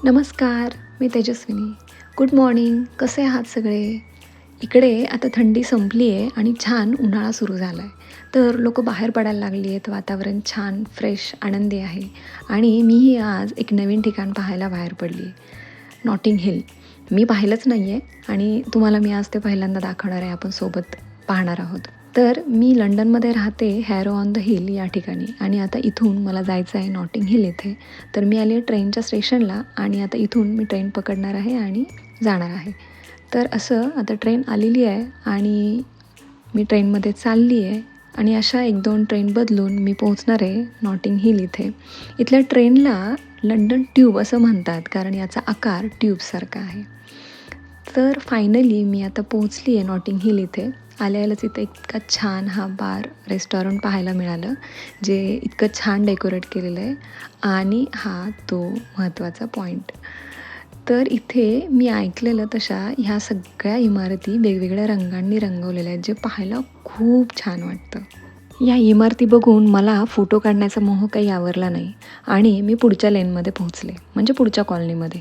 नमस्कार, मी Tejaswini. Good morning. कसे आहात सगळे? इकडे आता थंडी संपली आहे आणि छान उन्हाळा सुरू झाला आहे. तर लोकं बाहेर पडायला लागली आहेत. वातावरण छान, फ्रेश, आनंदी आहे आणि मीही आज एक नवीन ठिकाण पाहायला बाहेर पडली आहे. Notting Hill. मी पाहिलंच नाही आहे आणि तुम्हाला मी आज ते पहिल्यांदा दाखवणार आहे. आपण सोबत पाहणार आहोत. तर मी लंडनमध्ये राहते, हॅरो ऑन द हिल या ठिकाणी आणि आता इथून मला जायचं आहे नॉटिंग हिल इथे. तर मी आली आहे ट्रेनच्या स्टेशनला आणि आता इथून मी ट्रेन पकडणार आहे आणि जाणार आहे. तर असं आता ट्रेन आलेली आहे आणि मी ट्रेनमध्ये चालली आहे आणि अशा 1-2 ट्रेन बदलून मी पोहोचणार आहे नॉटिंग हिल इथे. इथल्या ट्रेनला लंडन ट्यूब असं म्हणतात कारण याचा आकार ट्यूबसारखा आहे. तर फायनली मी आता पोहोचली आहे नॉटिंग हिल इथे. आल्याच इथे इतका छान हा बार रेस्टॉरंट पाहायला मिळालं, जे इतकं छान डेकोरेट केलेलं आहे आणि हा तो महत्त्वाचा पॉईंट. तर इथे मी ऐकलेलं तशा ह्या सगळ्या इमारती वेगवेगळ्या रंगांनी रंगवलेल्या आहेत, जे पाहायला खूप छान वाटतं. या इमारती बघून मला फोटो काढण्याचा मोह काही आवरला नाही आणि मी पुढच्या लेनमध्ये पोहोचले, म्हणजे पुढच्या कॉलनीमध्ये.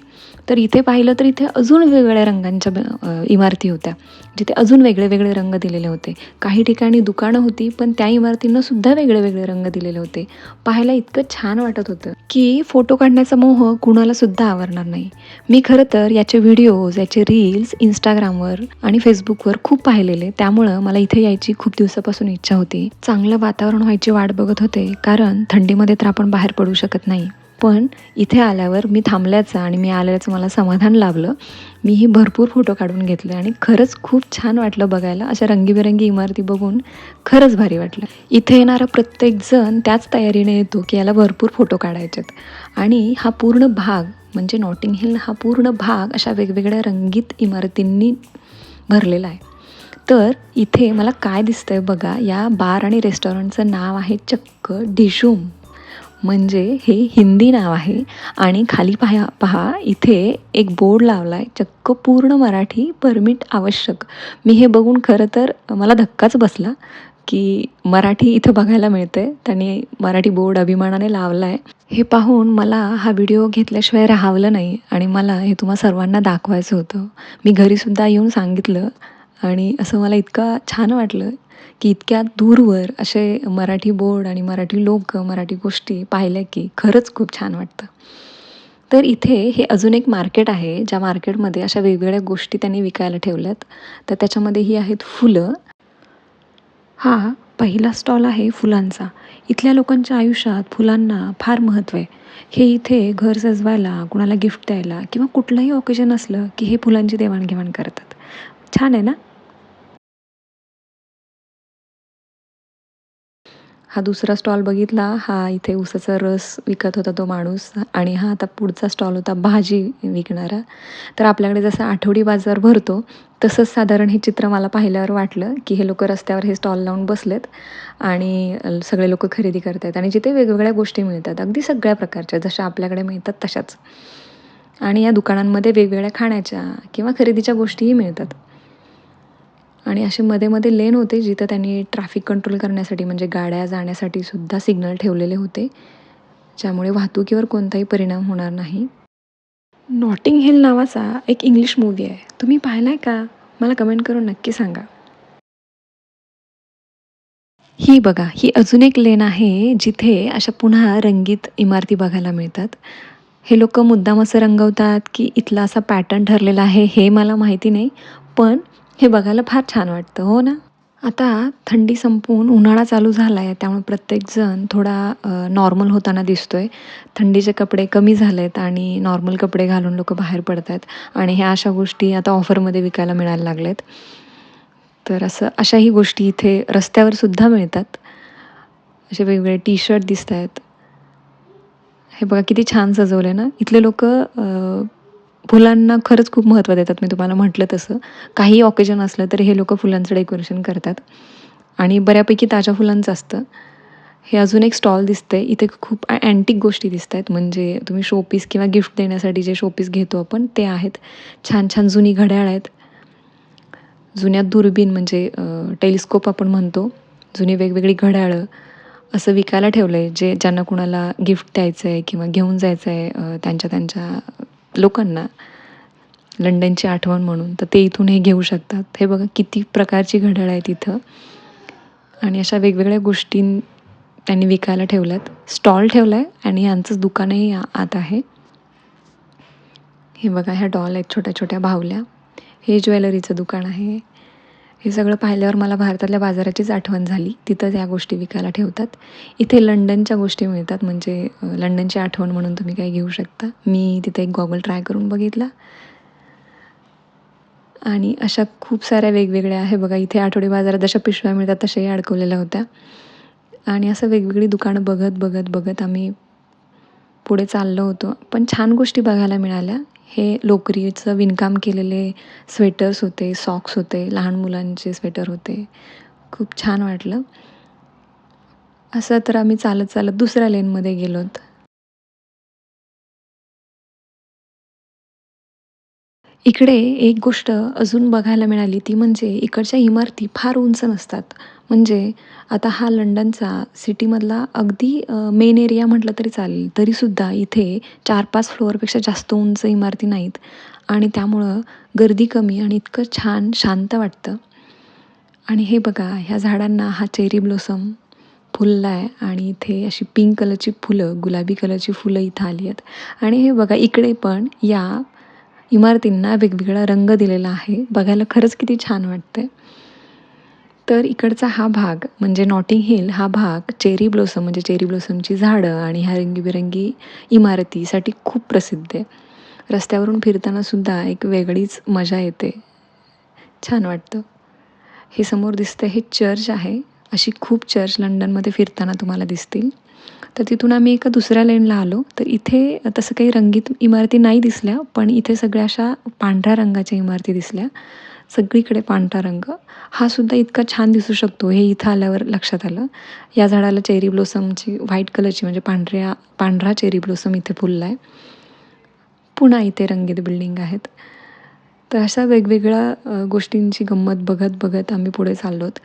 तर इथे पाहिलं तर इथे अजून वेगवेगळ्या रंगांच्या इमारती होत्या, जिथे अजून वेगळे वेगळे रंग दिलेले होते. काही ठिकाणी दुकानं होती, पण त्या इमारतींना सुद्धा वेगळे वेगळे रंग दिलेले होते. पाहायला इतकं छान वाटत होतं की फोटो काढण्याचा मोह कुणाला सुद्धा आवरणार नाही. मी खरं तर याचे व्हिडिओज, याचे रील्स इंस्टाग्रामवर आणि फेसबुकवर खूप पाहिलेले, त्यामुळं मला इथे यायची खूप दिवसापासून इच्छा होती. चांगलं वातावरण व्हायची वाट बघत होते, कारण थंडीमध्ये तर आपण बाहेर पडू शकत नाही. पण इथे आल्यावर मी थांबल्याचं आणि मी आल्याचं मला समाधान लाभलं. मीही भरपूर फोटो काढून घेतले आणि खरंच खूप छान वाटलं बघायला. अशा रंगीबेरंगी इमारती बघून खरंच भारी वाटलं. इथे येणारा प्रत्येकजण त्याच तयारीने येतो की याला भरपूर फोटो काढायचेत आणि हा पूर्ण भाग म्हणजे नॉटिंग हिल हा पूर्ण भाग अशा वेगवेगळ्या रंगीत इमारतींनी भरलेला आहे. तर इथे मला काय दिसतंय बघा, या बार आणि रेस्टॉरंटचं नाव आहे चक्क डिशूम, म्हणजे हे हिंदी नाव आहे आणि खाली पहा इथे एक बोर्ड लावला आहे चक्क पूर्ण मराठी परमिट आवश्यक. मी हे बघून खरं तर मला धक्काच बसला की मराठी इथं बघायला मिळते, त्यांनी मराठी बोर्ड अभिमानाने लावला आहे. हे पाहून मला हा व्हिडिओ घेतल्याशिवाय राहावलं नाही आणि मला हे तुम्हा सर्वांना दाखवायचं होतं. मी घरीसुद्धा येऊन सांगितलं आणि असं मला इतकं छान वाटलं की इतक्या दूरवर असे मराठी बोर्ड आणि मराठी लोक, मराठी गोष्टी पाहिल्या की खरंच खूप छान वाटतं. तर इथे हे अजून एक मार्केट आहे, ज्या मार्केटमध्ये अशा वेगवेगळ्या गोष्टी त्यांनी विकायला ठेवल्यात. तर त्याच्यामध्ये ही आहेत फुलं. हा पहिला स्टॉल आहे फुलांचा. इथल्या लोकांच्या आयुष्यात फुलांना फार महत्त्व आहे. हे इथे घर सजवायला, कुणाला गिफ्ट द्यायला किंवा कुठलंही ऑकेजन असलं की हे फुलांची देवाणघेवाण करतात. छान आहे ना? हा दुसरा स्टॉल बघितला, हा इथे उसाचा रस विकत होता तो माणूस आणि हा आता पुढचा स्टॉल होता भाजी विकणारा. तर आपल्याकडे जसा आठवडी बाजार भरतो, तसंच साधारण हे चित्र मला पाहिल्यावर वाटलं, की हे लोकं रस्त्यावर हे स्टॉल लावून बसलेत आणि सगळे लोकं खरेदी करत आहेत आणि जिथे वेगवेगळ्या गोष्टी मिळतात, अगदी सगळ्या प्रकारच्या जशा आपल्याकडे मिळतात तशाच. आणि या दुकानांमध्ये वेगवेगळ्या खाण्याच्या किंवा खरेदीच्या गोष्टीही मिळतात. आणि असे मध्ये-मध्ये लेन होते, जिथं त्यांनी ट्रॅफिक कंट्रोल करण्यासाठी म्हणजे गाड्या जाण्यासाठी सुद्धा सिग्नल ठेवलेले होते, ज्यामुळे वाहतुकीवर कोणताही परिणाम होणार नाही. नॉटिंग हिल नावाचा एक इंग्लिश मूव्ही आहे. तुम्ही पाहिला आहे का? मला कमेंट करून नक्की सांगा. ही बघा, ही अजून एक लेन आहे, जिथे अशा पुन्हा रंगीत इमारती बघायला मिळतात. हे लोकं मुद्दाम असं रंगवतात, की इथला असा पॅटर्न ठरलेला आहे, हे मला माहिती नाही. पण हे बघायला फार छान वाटतं, हो ना? आता थंडी संपून उन्हाळा चालू झाला आहे, त्यामुळे प्रत्येकजण थोडा नॉर्मल होताना दिसतोय. थंडीचे कपडे कमी झालेत आणि नॉर्मल कपडे घालून लोकं बाहेर पडत आहेत आणि ह्या अशा गोष्टी आता ऑफरमध्ये विकायला मिळायला लागल्यात. तर अशाही गोष्टी इथे रस्त्यावर सुद्धा मिळतात. असे वेगवेगळे टी-शर्ट दिसतायत. हे बघा किती छान सजवलं ना. इथले लोकं फुलांना खरंच खूप महत्त्व देतात. मी तुम्हाला म्हटलं तसं. काहीही ऑकेजन असलं तरी हे लोकं फुलांचं डेकोरेशन करतात आणि बऱ्यापैकी ताज्या फुलांचं असतं. हे अजून एक स्टॉल दिसतंय. इथे खूप अँटिक गोष्टी दिसतायत. म्हणजे तुम्ही शोपीस किंवा गिफ्ट देण्यासाठी जे शोपीस घेतो आपण ते आहेत. छान-छान जुनी घड्याळ आहेत. जुन्या दुर्बीण म्हणजे टेलिस्कोप आपण म्हणतो. जुनी वेगवेगळी घड्याळं असं विकायला ठेवलं आहे, जे ज्यांना कुणाला गिफ्ट द्यायचं आहे किंवा घेऊन जायचं आहे त्यांच्या लोकांना लंडनची आठवण म्हणून, तर ते इथून हे घेऊ शकतात. हे बघा किती प्रकारची घड्याळ आहेत इथं आणि अशा वेगवेगळ्या गोष्टी त्यांनी विकायला ठेवल्यात. स्टॉल ठेवला आहे आणि यांचंच दुकानही आत आहे. हे बघा ह्या डॉल आहेत छोट्या छोट्या बाहुल्या. हे ज्वेलरीचं दुकान आहे. हे सगळं पाहिल्यावर मला भारतातल्या बाजाराचीच आठवण झाली. तिथं या गोष्टी विकायला ठेवतात. इथे लंडनच्या गोष्टी मिळतात, म्हणजे लंडनची आठवण म्हणून तुम्ही काही घेऊ शकता. मी तिथे एक गॉगल ट्राय करून बघितला आणि अशा खूप साऱ्या वेगवेगळ्या आहे बघा. इथे आठवडी बाजारात जशा पिशव्या मिळतात तशाही अडकवलेल्या होत्या आणि असं वेगवेगळी दुकानं बघत आम्ही पुढे चाललो होतो. पण छान गोष्टी बघायला मिळाल्या. हे लोकरीचं विणकाम केलेले स्वेटर्स होते, सॉक्स होते, लहान मुलांचे स्वेटर होते. खूप छान वाटलं. असं तर आम्ही चालत दुसऱ्या लेनमध्ये गेलोत. इकडे एक गोष्ट अजून बघायला मिळाली, ती म्हणजे इकडच्या इमारती फार उंच नसतात. म्हणजे आता हा लंडनचा सिटीमधला अगदी मेन एरिया म्हटलं तरी चालेल. तरीसुद्धा इथे 4-5 फ्लोअरपेक्षा जास्त उंच इमारती नाहीत आणि त्यामुळं गर्दी कमी आणि इतकं छान शांत वाटतं. आणि हे बघा ह्या झाडांना हा चेरी ब्लॉसम फुलला आहे आणि इथे अशी पिंक कलरची फुलं, गुलाबी कलरची फुलं इथं आली आहेत. आणि हे बघा इकडे पण या इमारतींना वेगवेगळा रंग दिलेला आहे. बघायला खरंच किती छान वाटतंय. तर इकडचा हा भाग म्हणजे नॉटिंग हिल हा भाग चेरी ब्लॉसम म्हणजे चेरी ब्लॉसमची झाडं आणि ह्या रंगीबेरंगी इमारतीसाठी खूप प्रसिद्ध आहे. रस्त्यावरून फिरताना सुद्धा एक वेगळीच मजा येते. छान वाटतं. हे समोर दिसतं हे चर्च आहे. अशी खूप चर्च लंडनमध्ये फिरताना तुम्हाला दिसतील. तर तिथून आम्ही एका दुसऱ्या लेनला आलो. तर इथे तसं काही रंगीत इमारती नाही दिसल्या, पण इथे सगळ्या अशा पांढऱ्या रंगाच्या इमारती दिसल्या. सगळीकडे पांढरा रंग. हा सुद्धा इतका छान दिसू शकतो हे इथं आल्यावर लक्षात आलं. या झाडाला चेरी ब्लॉसमची व्हाईट कलरची म्हणजे पांढरा चेरी ब्लॉसम इथे फुलला आहे. पुन्हा इथे रंगीत बिल्डिंग आहेत. तर अशा वेगवेगळ्या गोष्टींची गंमत बघत आम्ही पुढे चाललोत.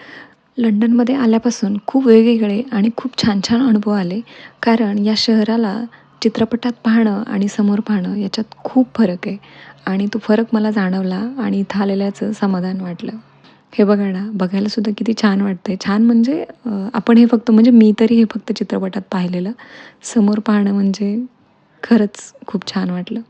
लंडनमध्ये आल्यापासून खूप वेगवेगळे आणि खूप छान छान अनुभव आले. कारण या शहराला चित्रपटात पाहणं आणि समोर पाहणं याच्यात खूप फरक आहे आणि तो फरक मला जाणवला आणि इथं आलेल्याचं समाधान वाटलं. हे बघा ना, बघायलासुद्धा किती छान वाटतं आहे. छान म्हणजे आपण हे फक्त म्हणजे मी तरी हे फक्त चित्रपटात पाहिलेलं. समोर पाहणं म्हणजे खरंच खूप छान वाटलं.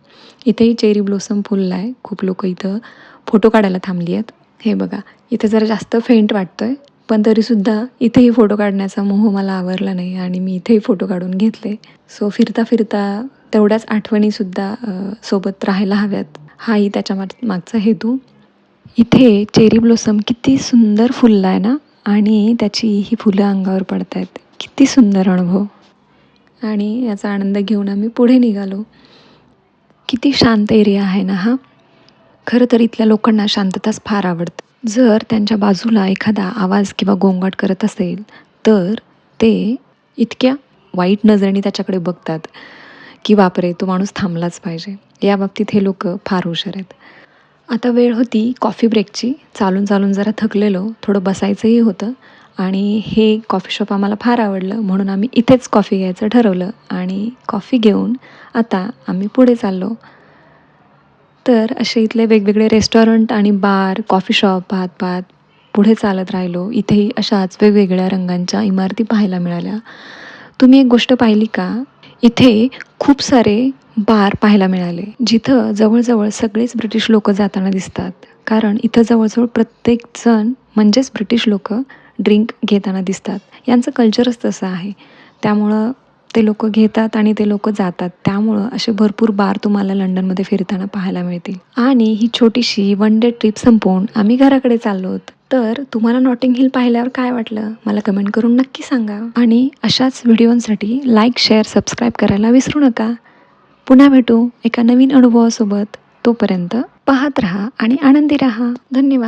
इथेही चेरी ब्लॉसम फुलला आहे. खूप लोकं इथं फोटो काढायला थांबली आहेत. हे बघा, इथे जरा जास्त फेंट वाटतोय, पण तरीसुद्धा इथेही फोटो काढण्याचा मोह मला आवरला नाही आणि मी इथेही फोटो काढून घेतले. सो फिरता तेवढ्याच आठवणीसुद्धा सोबत राहायला हव्यात. हाही त्याच्या मागचा हेतू. इथे चेरी ब्लॉसम किती सुंदर फुलला आहे ना आणि त्याची ही फुलं अंगावर पडत आहेत. किती सुंदर अनुभव. आणि याचा आनंद घेऊन आम्ही पुढे निघालो. किती शांत एरिया आहे ना हा. खरं तर इथल्या लोकांना शांतताच फार आवडते. जर त्यांच्या बाजूला एखादा आवाज किंवा गोंगाट करत असेल तर ते इतक्या वाईट नजरेने त्याच्याकडे बघतात की बापरे, तो माणूस थांबलाच पाहिजे. या बाबतीत हे लोक फार हुशार आहेत. आता वेळ होती कॉफी ब्रेकची. चालून जरा थकलेलो, थोडं बसायचंही होतं आणि हे कॉफी शॉप आम्हाला फार आवडलं म्हणून आम्ही इथेच कॉफी घ्यायचं ठरवलं आणि कॉफी घेऊन आता आम्ही पुढे चाललो. तर असे इथले वेगवेगळे रेस्टॉरंट आणि बार, कॉफी शॉप पाहत पुढे चालत राहिलो. इथेही अशाच वेगवेगळ्या रंगांच्या इमारती पाहायला मिळाल्या. तुम्ही एक गोष्ट पाहिली का? इथे खूप सारे बार पाहायला मिळाले, जिथं जवळजवळ सगळेच ब्रिटिश लोकं जाताना दिसतात. कारण इथं जवळजवळ प्रत्येकजण म्हणजेच ब्रिटिश लोकं ड्रिंक घेताना दिसतात. यांचं कल्चरच तसं आहे. त्यामुळं ते लोकं घेतात आणि ते लोकं जातात. त्यामुळं असे भरपूर बार तुम्हाला लंडनमध्ये फिरताना पाहायला मिळतील. आणि ही छोटीशी वन डे ट्रिप संपवून आम्ही घराकडे चाललो आहोत. तर तुम्हाला नॉटिंग हिल पाहिल्यावर काय वाटलं? मला कमेंट करून नक्की सांगा. आणि अशाच व्हिडिओंसाठी लाईक, शेअर, सबस्क्राईब करायला विसरू नका. पुन्हा भेटू एका नवीन अनुभवासोबत. तोपर्यंत पाहत राहा आणि आनंदी राहा. धन्यवाद.